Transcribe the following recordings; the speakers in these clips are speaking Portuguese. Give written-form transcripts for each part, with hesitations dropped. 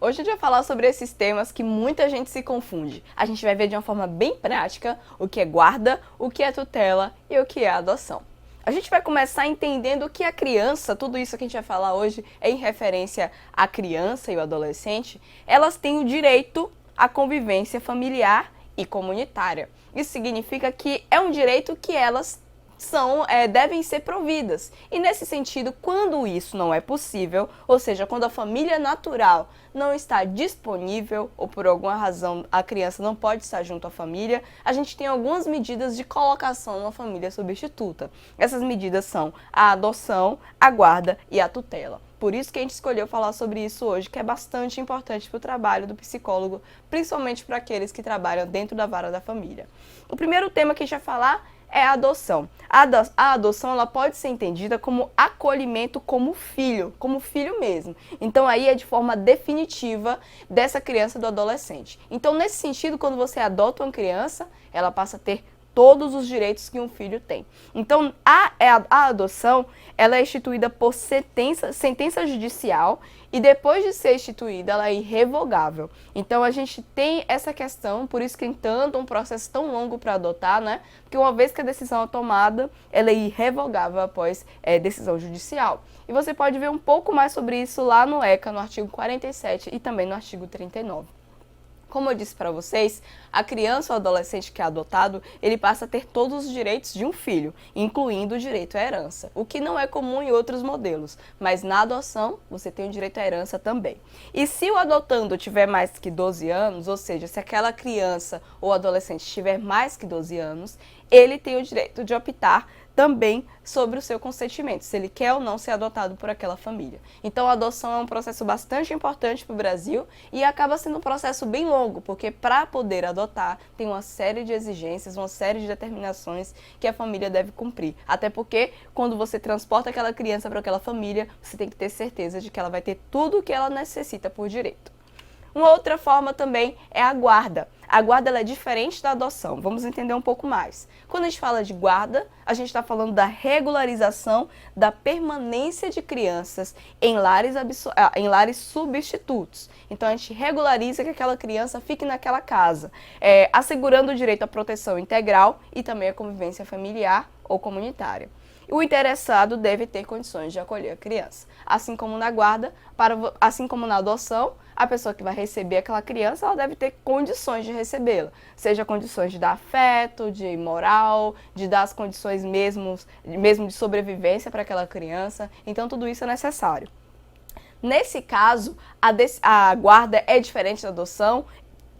Hoje a gente vai falar sobre esses temas que muita gente se confunde. A gente vai ver de uma forma bem prática o que é guarda, o que é tutela e o que é adoção. A gente vai começar entendendo que a criança, tudo isso que a gente vai falar hoje é em referência à criança e ao adolescente, elas têm o direito à convivência familiar e comunitária. Isso significa que é um direito que elas devem ser providas. E nesse sentido, quando isso não é possível, ou seja, quando a família natural não está disponível ou por alguma razão a criança não pode estar junto à família, a gente tem algumas medidas de colocação numa família substituta. Essas medidas são a adoção, a guarda e a tutela. Por isso que a gente escolheu falar sobre isso hoje, que é bastante importante para o trabalho do psicólogo, principalmente para aqueles que trabalham dentro da vara da família. O primeiro tema que a gente vai falar é a adoção. A adoção ela pode ser entendida como acolhimento como filho mesmo. Então aí é de forma definitiva dessa criança do adolescente. Então nesse sentido, quando você adota uma criança, ela passa a ter todos os direitos que um filho tem. Então, a adoção ela é instituída por sentença judicial e depois de ser instituída, ela é irrevogável. Então, a gente tem essa questão, por isso que tem tanto um processo tão longo para adotar, né? Porque uma vez que a decisão é tomada, ela é irrevogável após decisão judicial. E você pode ver um pouco mais sobre isso lá no ECA, no artigo 47 e também no artigo 39. Como eu disse para vocês, a criança ou adolescente que é adotado, ele passa a ter todos os direitos de um filho, incluindo o direito à herança, o que não é comum em outros modelos, mas na adoção você tem o direito à herança também. E se o adotando tiver mais que 12 anos, ou seja, se aquela criança ou adolescente tiver mais que 12 anos, ele tem o direito de optar também sobre o seu consentimento, se ele quer ou não ser adotado por aquela família. Então a adoção é um processo bastante importante para o Brasil e acaba sendo um processo bem longo, porque para poder adotar tem uma série de exigências, uma série de determinações que a família deve cumprir. Até porque quando você transporta aquela criança para aquela família, você tem que ter certeza de que ela vai ter tudo o que ela necessita por direito. Uma outra forma também é a guarda. A guarda ela é diferente da adoção. Vamos entender um pouco mais. Quando a gente fala de guarda, a gente está falando da regularização da permanência de crianças em lares substitutos. Então, a gente regulariza que aquela criança fique naquela casa, assegurando o direito à proteção integral e também à convivência familiar ou comunitária. O interessado deve ter condições de acolher a criança. Assim como na guarda, assim como na adoção, a pessoa que vai receber aquela criança, ela deve ter condições de recebê-la. Seja condições de dar afeto, de moral, de dar as condições mesmo de sobrevivência para aquela criança. Então, tudo isso é necessário. Nesse caso, a guarda é diferente da adoção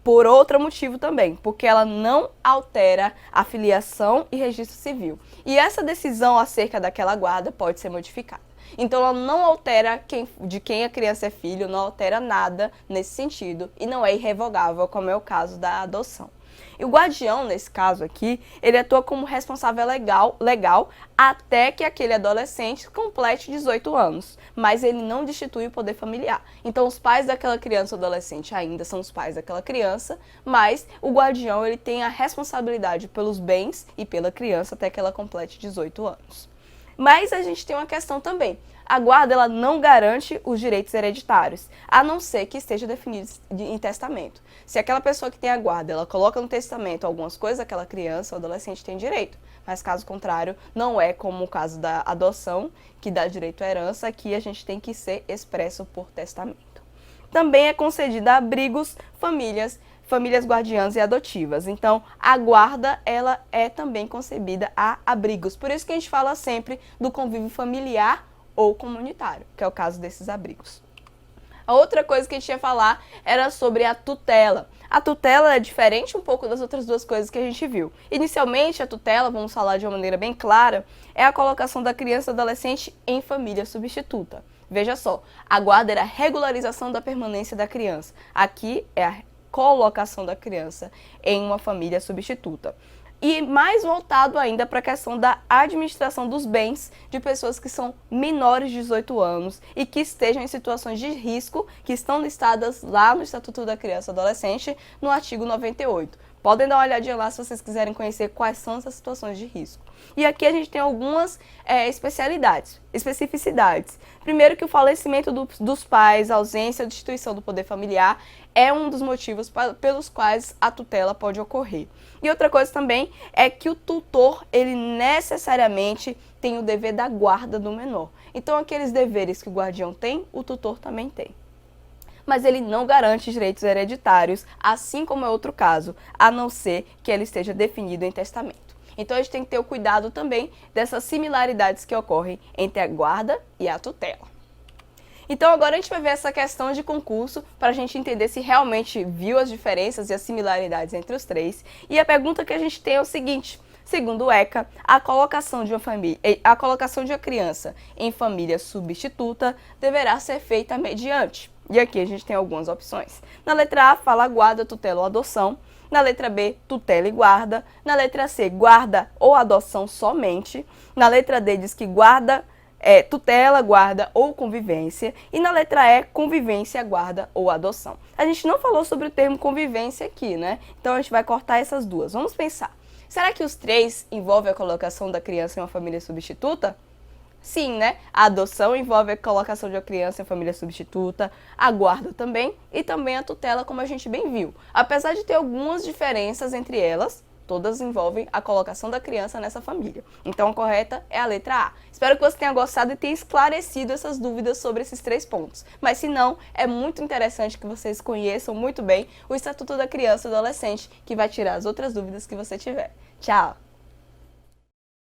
por outro motivo também, porque ela não altera a filiação e registro civil. E essa decisão acerca daquela guarda pode ser modificada. Então ela não altera de quem a criança é filho, não altera nada nesse sentido e não é irrevogável, como é o caso da adoção. E o guardião, nesse caso aqui, ele atua como responsável legal até que aquele adolescente complete 18 anos, mas ele não destitui o poder familiar. Então, os pais daquela criança ou adolescente ainda são os pais daquela criança, mas o guardião ele tem a responsabilidade pelos bens e pela criança até que ela complete 18 anos. Mas a gente tem uma questão também. A guarda ela não garante os direitos hereditários, a não ser que esteja definido em testamento. Se aquela pessoa que tem a guarda, ela coloca no testamento algumas coisas, aquela criança ou adolescente tem direito. Mas caso contrário, não é como o caso da adoção, que dá direito à herança, aqui a gente tem que ser expresso por testamento. Também é concedida abrigos, famílias guardiãs e adotivas. Então, a guarda, ela é também concebida a abrigos. Por isso que a gente fala sempre do convívio familiar ou comunitário, que é o caso desses abrigos. A outra coisa que a gente ia falar era sobre a tutela. A tutela é diferente um pouco das outras duas coisas que a gente viu. Inicialmente, a tutela, vamos falar de uma maneira bem clara, é a colocação da criança ou adolescente em família substituta. Veja só, a guarda era a regularização da permanência da criança. Aqui é a colocação da criança em uma família substituta. E mais voltado ainda para a questão da administração dos bens de pessoas que são menores de 18 anos e que estejam em situações de risco, que estão listadas lá no Estatuto da Criança e Adolescente, no artigo 98. Podem dar uma olhadinha lá se vocês quiserem conhecer quais são essas situações de risco. E aqui a gente tem algumas especificidades. Primeiro que o falecimento dos pais, ausência ou destituição do poder familiar é um dos motivos pelos quais a tutela pode ocorrer. E outra coisa também é que o tutor, ele necessariamente tem o dever da guarda do menor. Então aqueles deveres que o guardião tem, o tutor também tem. Mas ele não garante direitos hereditários, assim como é outro caso, a não ser que ele esteja definido em testamento. Então a gente tem que ter o cuidado também dessas similaridades que ocorrem entre a guarda e a tutela. Então agora a gente vai ver essa questão de concurso para a gente entender se realmente viu as diferenças e as similaridades entre os três. E a pergunta que a gente tem é o seguinte: segundo o ECA, a colocação de uma criança em família substituta deverá ser feita mediante. E aqui a gente tem algumas opções. Na letra A fala guarda, tutela ou adoção. Na letra B, tutela e guarda. Na letra C, guarda ou adoção somente. Na letra D diz que guarda, tutela, guarda ou convivência. E na letra E, convivência, guarda ou adoção. A gente não falou sobre o termo convivência aqui, né? Então a gente vai cortar essas duas. Vamos pensar. Será que os três envolvem a colocação da criança em uma família substituta? Sim, né? A adoção envolve a colocação de uma criança em família substituta, a guarda também e também a tutela, como a gente bem viu. Apesar de ter algumas diferenças entre elas, todas envolvem a colocação da criança nessa família. Então a correta é a letra A. Espero que você tenha gostado e tenha esclarecido essas dúvidas sobre esses três pontos. Mas se não, é muito interessante que vocês conheçam muito bem o Estatuto da Criança e do Adolescente, que vai tirar as outras dúvidas que você tiver. Tchau!